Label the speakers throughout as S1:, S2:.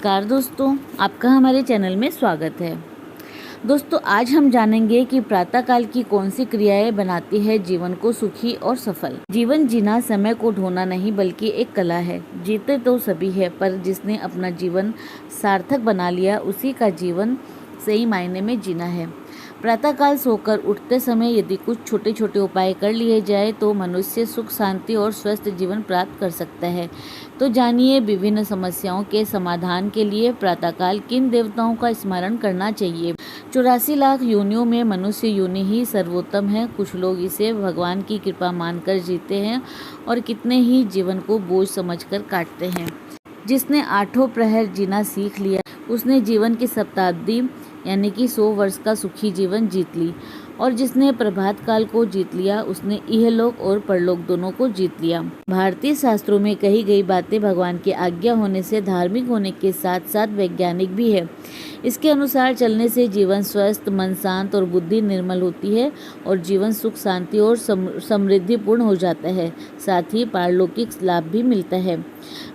S1: नमस्कार दोस्तों, आपका हमारे चैनल में स्वागत है। दोस्तों, आज हम जानेंगे कि प्रातःकाल की कौन सी क्रियाएं बनाती है जीवन को सुखी और सफल। जीवन जीना समय को ढोना नहीं बल्कि एक कला है। जीते तो सभी है, पर जिसने अपना जीवन सार्थक बना लिया उसी का जीवन सही मायने में जीना है। प्रातःकाल सोकर उठते समय यदि कुछ छोटे छोटे उपाय कर लिए जाए तो मनुष्य सुख, शांति और स्वस्थ जीवन प्राप्त कर सकता है। तो जानिए, विभिन्न समस्याओं के समाधान के लिए प्रातःकाल किन देवताओं का स्मरण करना चाहिए। 84 लाख योनियों में मनुष्य योनि ही सर्वोत्तम है। कुछ लोग इसे भगवान की कृपा मानकर जीते हैं और कितने ही जीवन को बोझ समझकर काटते हैं। जिसने आठों प्रहर जीना सीख लिया उसने जीवन की शताब्दी यानी कि 100 वर्ष का सुखी जीवन जीत ली, और जिसने प्रभात काल को जीत लिया उसने इहलोक और परलोक दोनों को जीत लिया। भारतीय शास्त्रों में कही गई बातें भगवान की आज्ञा होने से धार्मिक होने के साथ साथ वैज्ञानिक भी है। इसके अनुसार चलने से जीवन स्वस्थ, मन शांत और बुद्धि निर्मल होती है और जीवन सुख, शांति और समृद्धिपूर्ण हो जाता है। साथ ही पारलौकिक लाभ भी मिलता है।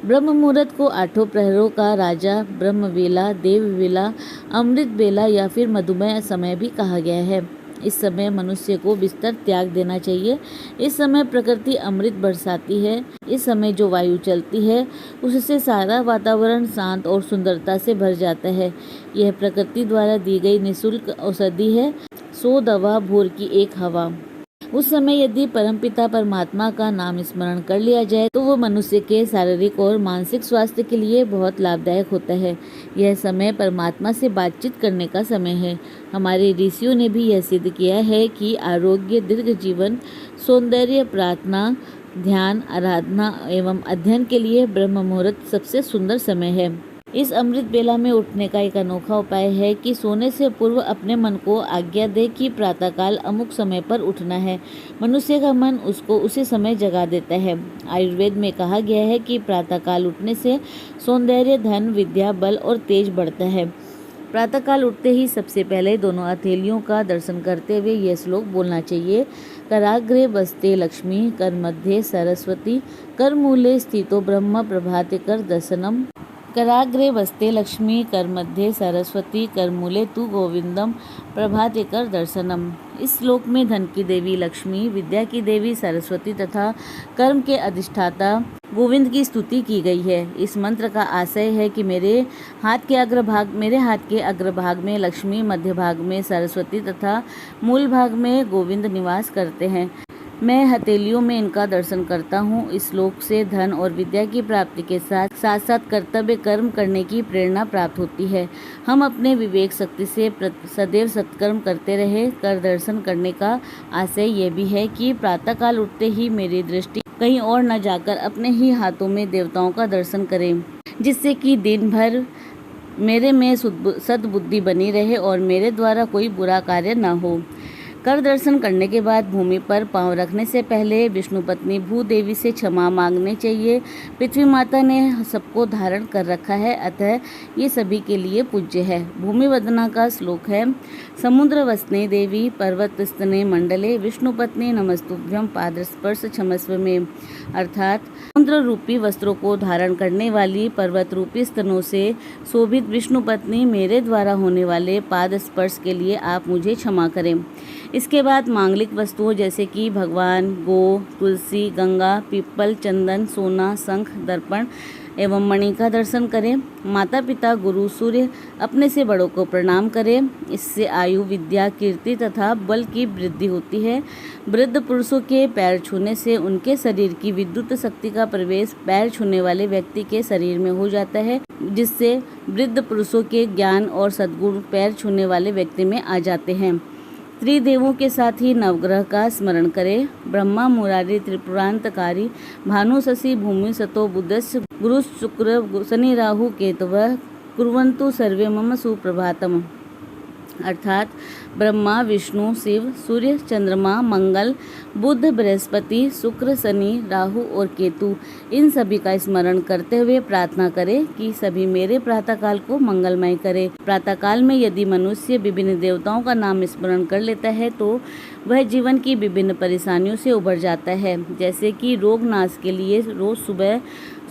S1: ब्रह्म मुहूर्त को आठों प्रहरों का राजा, ब्रह्म वेला, देव वेला, अमृत बेला या फिर मधुमेह समय भी कहा गया है। इस समय मनुष्य को बिस्तर त्याग देना चाहिए। इस समय प्रकृति अमृत बरसाती है। इस समय जो वायु चलती है उससे सारा वातावरण शांत और सुंदरता से भर जाता है। यह प्रकृति द्वारा दी गई निःशुल्क औषधि है। 100 दवा भोर की एक हवा। उस समय यदि परमपिता परमात्मा का नाम स्मरण कर लिया जाए तो वो मनुष्य के शारीरिक और मानसिक स्वास्थ्य के लिए बहुत लाभदायक होता है। यह समय परमात्मा से बातचीत करने का समय है। हमारे ऋषियों ने भी यह सिद्ध किया है कि आरोग्य, दीर्घ जीवन, सौंदर्य, प्रार्थना, ध्यान, आराधना एवं अध्ययन के लिए ब्रह्म मुहूर्त सबसे सुंदर समय है। इस अमृत बेला में उठने का एक अनोखा उपाय है कि सोने से पूर्व अपने मन को आज्ञा दे कि प्रातःकाल अमुक समय पर उठना है। मनुष्य का मन उसको उसी समय जगा देता है। आयुर्वेद में कहा गया है कि प्रातःकाल उठने से सौंदर्य, धन, विद्या, बल और तेज बढ़ता है। प्रातःकाल उठते ही सबसे पहले दोनों हथेलियों का दर्शन करते हुए यह श्लोक बोलना चाहिए। कराग्रे वस्ते लक्ष्मी, कर मध्ये सरस्वती, कर मूले स्थितो ब्रह्म, प्रभाते कर दर्शनम। कराग्रे वस्ते लक्ष्मी, कर मध्ये सरस्वती, कर मूले तु गोविंदम, प्रभाते कर दर्शनम। इस श्लोक में धन की देवी लक्ष्मी, विद्या की देवी सरस्वती तथा कर्म के अधिष्ठाता गोविंद की स्तुति की गई है। इस मंत्र का आशय है कि मेरे हाथ के अग्रभाग में लक्ष्मी, मध्य भाग में सरस्वती तथा मूल भाग में गोविंद निवास करते हैं। मैं हथेलियों में इनका दर्शन करता हूँ। इस श्लोक से धन और विद्या की प्राप्ति के साथ साथ कर्तव्य कर्म करने की प्रेरणा प्राप्त होती है। हम अपने विवेक शक्ति से सदैव सत्कर्म करते रहे। कर दर्शन करने का आशय ये भी है कि प्रातःकाल उठते ही मेरी दृष्टि कहीं और न जाकर अपने ही हाथों में देवताओं का दर्शन करें, जिससे कि दिन भर मेरे में सद्बुद्धि बनी रहे और मेरे द्वारा कोई बुरा कार्य न हो। कर दर्शन करने के बाद भूमि पर पांव रखने से पहले विष्णु पत्नी भूदेवी से क्षमा मांगने चाहिए। पृथ्वी माता ने सबको धारण कर रखा है, अतः ये सभी के लिए पूज्य है। भूमि वंदना का श्लोक है। समुद्र वसने देवी, पर्वत स्तने मंडले, विष्णु पत्नी नमस्तुभ्यं, पाद स्पर्श क्षमस्व में। अर्थात समुद्र रूपी वस्त्रों को धारण करने वाली, पर्वत रूपी स्तनों से शोभित विष्णु पत्नी, मेरे द्वारा होने वाले पाद स्पर्श के लिए आप मुझे क्षमा करें। इसके बाद मांगलिक वस्तुओं जैसे कि भगवान, गो, तुलसी, गंगा, पीपल, चंदन, सोना, शंख, दर्पण एवं मणि का दर्शन करें। माता पिता, गुरु, सूर्य, अपने से बड़ों को प्रणाम करें। इससे आयु, विद्या, कीर्ति तथा बल की वृद्धि होती है। वृद्ध पुरुषों के पैर छूने से उनके शरीर की विद्युत शक्ति का प्रवेश पैर छूने वाले व्यक्ति के शरीर में हो जाता है, जिससे वृद्ध पुरुषों के ज्ञान और सद्गुण पैर छूने वाले व्यक्ति में आ जाते हैं। त्रिदेवों के साथ ही नवग्रह का स्मरण करें। ब्रह्मा मुरारी त्रिपुरांतकारी, भानु शशि भूमि सतो बुधस्य, गुरु शुक्र शनि राहु केतवः, कुर्वन्तु सर्वे मम सुप्रभातम। अर्थात ब्रह्मा, विष्णु, शिव, सूर्य, चंद्रमा, मंगल, बुध, बृहस्पति, शुक्र, शनि, राहु और केतु, इन सभी का स्मरण करते हुए प्रार्थना करें कि सभी मेरे प्रातःकाल को मंगलमय करें। प्रातःकाल में यदि मनुष्य विभिन्न देवताओं का नाम स्मरण कर लेता है तो वह जीवन की विभिन्न परेशानियों से उबर जाता है। जैसे कि रोग नाश के लिए रोज सुबह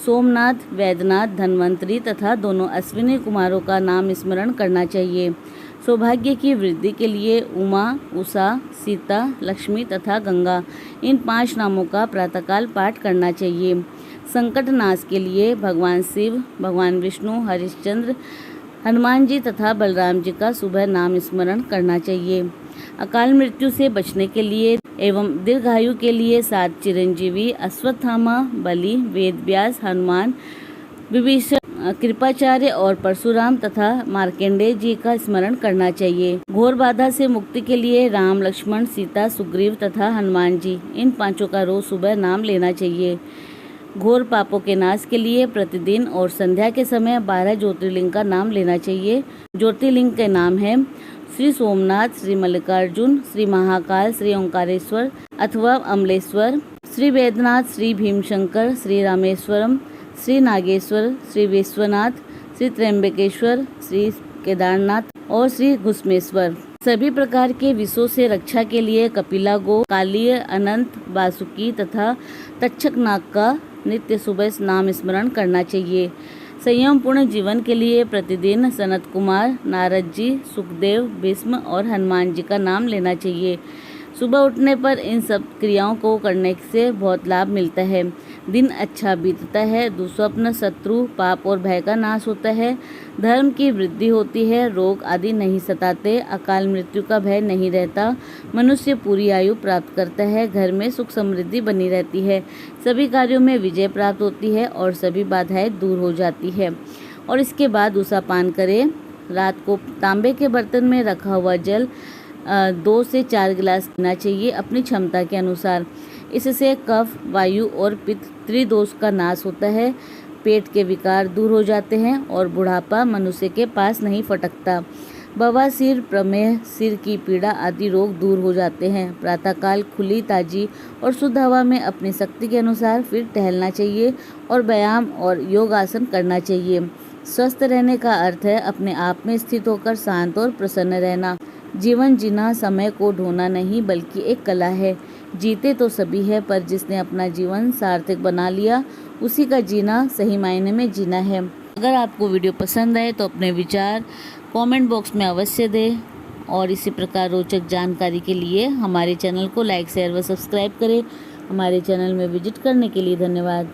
S1: सोमनाथ, वैद्यनाथ, धन्वंतरी तथा दोनों अश्विनी कुमारों का नाम स्मरण करना चाहिए। सौभाग्य की वृद्धि के लिए उमा, उषा, सीता, लक्ष्मी तथा गंगा, इन 5 नामों का प्रातःकाल पाठ करना चाहिए। संकट नाश के लिए भगवान शिव, भगवान विष्णु, हरिश्चंद्र, हनुमान जी तथा बलराम जी का सुबह नाम स्मरण करना चाहिए। अकाल मृत्यु से बचने के लिए एवं दीर्घायु के लिए 7 चिरंजीवी अश्वत्थामा, बलि, वेदव्यास, हनुमान, विभीषण, कृपाचार्य और परशुराम तथा मार्कंडेय जी का स्मरण करना चाहिए। घोर बाधा से मुक्ति के लिए राम, लक्ष्मण, सीता, सुग्रीव तथा हनुमान जी, इन 5 का रोज सुबह नाम लेना चाहिए। घोर पापों के नाश के लिए प्रतिदिन और संध्या के समय 12 ज्योतिर्लिंग का नाम लेना चाहिए। ज्योतिर्लिंग के नाम है श्री सोमनाथ, श्री मल्लिकार्जुन, श्री महाकाल, श्री ओंकारेश्वर अथवा अमलेश्वर, श्री वैद्यनाथ, श्री भीमशंकर, श्री रामेश्वरम, श्री नागेश्वर, श्री विश्वनाथ, श्री त्र्यंबकेश्वर, श्री केदारनाथ और श्री घुस्मेश्वर। सभी प्रकार के विषों से रक्षा के लिए कपिला गो, कालीय, अनंत, वासुकी तथा तक्षक नाग का नित्य सुबह नाम स्मरण करना चाहिए। संयम पूर्ण जीवन के लिए प्रतिदिन सनत कुमार, नारद जी, सुखदेव, भीष्म और हनुमान जी का नाम लेना चाहिए। सुबह उठने पर इन सब क्रियाओं को करने से बहुत लाभ मिलता है। दिन अच्छा बीतता है, दुस्वप्न, शत्रु, पाप और भय का नाश होता है, धर्म की वृद्धि होती है, रोग आदि नहीं सताते, अकाल मृत्यु का भय नहीं रहता, मनुष्य पूरी आयु प्राप्त करता है, घर में सुख समृद्धि बनी रहती है, सभी कार्यों में विजय प्राप्त होती है और सभी बाधाएं दूर हो जाती है। और इसके बाद उषा पान करें। रात को तांबे के बर्तन में रखा हुआ जल 2 से 4 गिलास पीना चाहिए अपनी क्षमता के अनुसार। इससे कफ, वायु और पित्त त्रिदोष का नाश होता है, पेट के विकार दूर हो जाते हैं और बुढ़ापा मनुष्य के पास नहीं फटकता। बवासीर, प्रमेह, सिर की पीड़ा आदि रोग दूर हो जाते हैं। प्रातःकाल खुली, ताजी और शुद्ध हवा में अपनी शक्ति के अनुसार फिर टहलना चाहिए और व्यायाम और योग आसन करना चाहिए। स्वस्थ रहने का अर्थ है अपने आप में स्थित होकर शांत और प्रसन्न रहना। जीवन जीना समय को ढोना नहीं बल्कि एक कला है। जीते तो सभी है, पर जिसने अपना जीवन सार्थक बना लिया उसी का जीना सही मायने में जीना है। अगर आपको वीडियो पसंद आए तो अपने विचार कमेंट बॉक्स में अवश्य दें और इसी प्रकार रोचक जानकारी के लिए हमारे चैनल को लाइक, शेयर व सब्सक्राइब करें। हमारे चैनल में विजिट करने के लिए धन्यवाद।